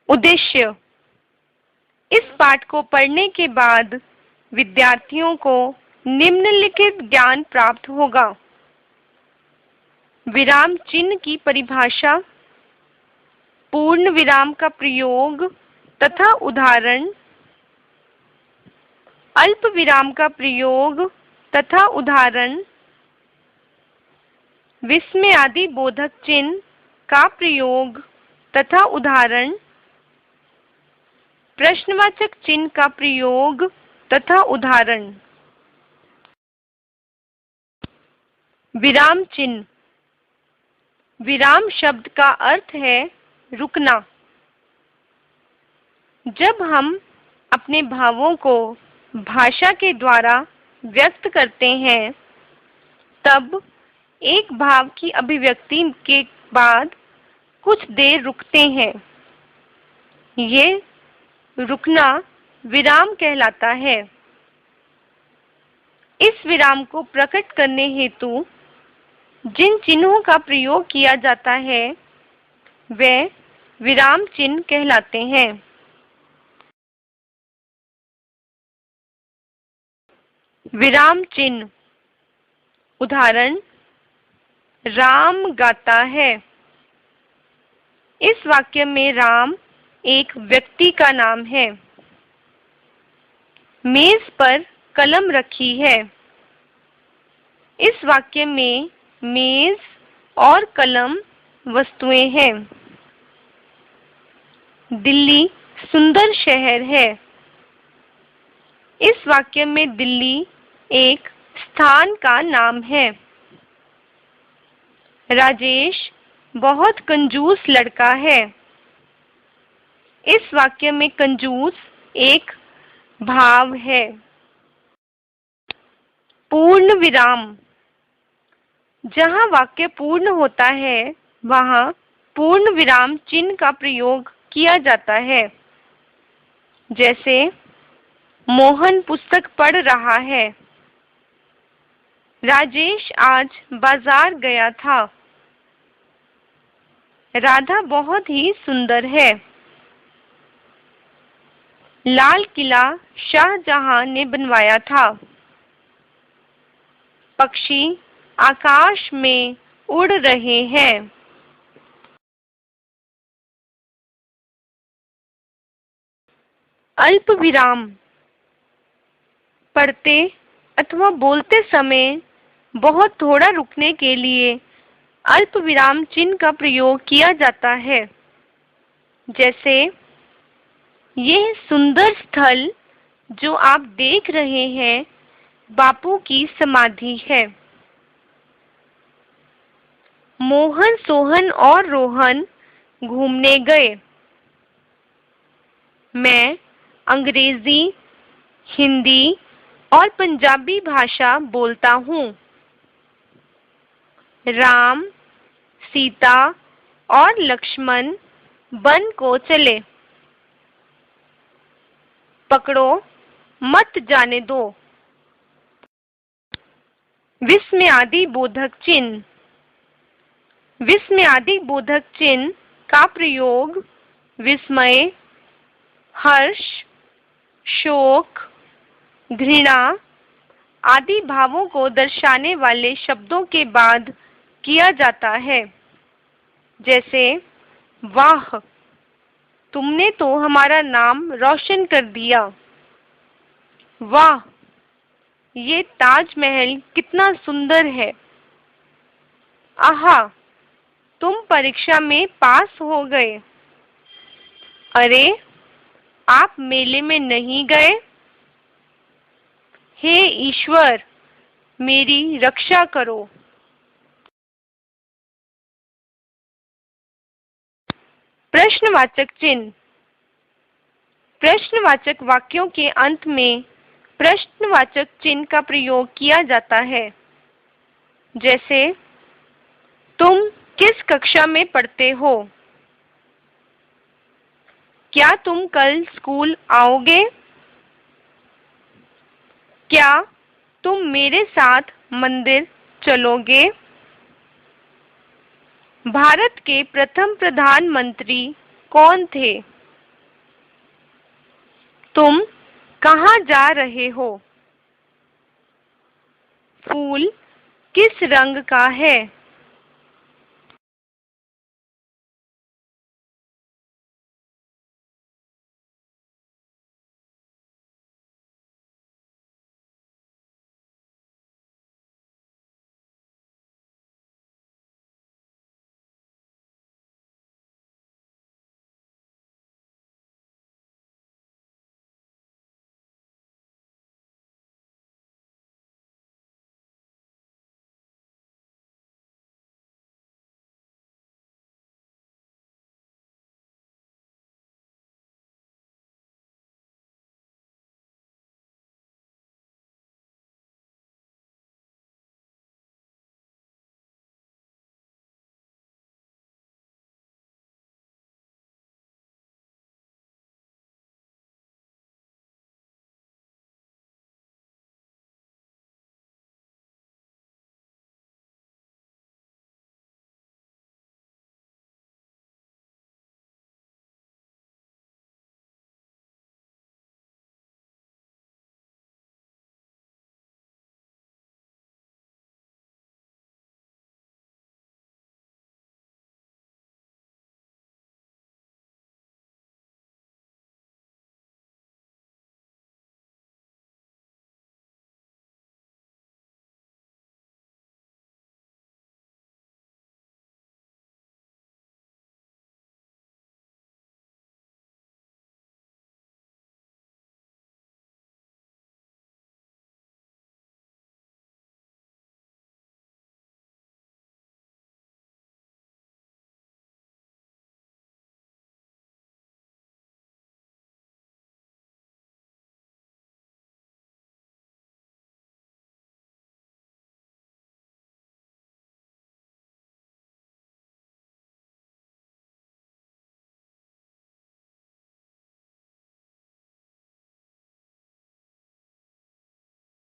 उद्देश्य। इस पाठ को पढ़ने के बाद विद्यार्थियों को निम्नलिखित ज्ञान प्राप्त होगा। विराम चिन्ह की परिभाषा, पूर्ण विराम का प्रयोग तथा उदाहरण, अल्प विराम का प्रयोग तथा उदाहरण, विस्मयादि बोधक चिन्ह का प्रयोग तथा उदाहरण, प्रश्नवाचक चिन्ह का प्रयोग तथा उदाहरण। विराम चिन्ह। विराम शब्द का अर्थ है रुकना। जब हम अपने भावों को भाषा के द्वारा व्यक्त करते हैं, तब एक भाव की अभिव्यक्ति के बाद कुछ देर रुकते हैं। ये रुकना विराम कहलाता है। इस विराम को प्रकट करने हेतु जिन चिन्हों का प्रयोग किया जाता है, वे विराम चिन्ह कहलाते हैं। विराम चिन्ह। उदाहरण, राम गाता है। इस वाक्य में राम एक व्यक्ति का नाम है। मेज पर कलम रखी है। इस वाक्य में मेज और कलम वस्तुएं हैं। दिल्ली सुंदर शहर है। इस वाक्य में दिल्ली एक स्थान का नाम है। राजेश बहुत कंजूस लड़का है। इस वाक्य में कंजूस एक भाव है। पूर्ण विराम। जहाँ वाक्य पूर्ण होता है, वहाँ पूर्ण विराम चिन्ह का प्रयोग किया जाता है। जैसे, मोहन पुस्तक पढ़ रहा है। राजेश आज बाजार गया था। राधा बहुत ही सुंदर है। लाल किला शाहजहां ने बनवाया था। पक्षी आकाश में उड़ रहे हैं। अल्प विराम। पढ़ते अथवा बोलते समय बहुत थोड़ा रुकने के लिए अल्प विराम चिन्ह का प्रयोग किया जाता है। जैसे, यह सुंदर स्थल जो आप देख रहे हैं, बापू की समाधि है। मोहन, सोहन और रोहन घूमने गए। मैं अंग्रेजी, हिंदी और पंजाबी भाषा बोलता हूँ। राम, सीता और लक्ष्मण वन को चले। पकड़ो, मत जाने दो। विस्मयादि बोधक चिन्ह। विस्मयादि बोधक चिन्ह का प्रयोग विस्मय, हर्ष, शोक, घृणा आदि भावों को दर्शाने वाले शब्दों के बाद किया जाता है। जैसे, वाह, तुमने तो हमारा नाम रोशन कर दिया। वाह, ये ताजमहल कितना सुंदर है। आहा, तुम परीक्षा में पास हो गए। अरे, आप मेले में नहीं गए? हे ईश्वर, मेरी रक्षा करो। प्रश्नवाचक चिन्ह। प्रश्नवाचक वाक्यों के अंत में प्रश्नवाचक चिन्ह का प्रयोग किया जाता है। जैसे, तुम किस कक्षा में पढ़ते हो? क्या तुम कल स्कूल आओगे? क्या तुम मेरे साथ मंदिर चलोगे? भारत के प्रथम प्रधानमंत्री कौन थे? तुम कहाँ जा रहे हो? फूल किस रंग का है?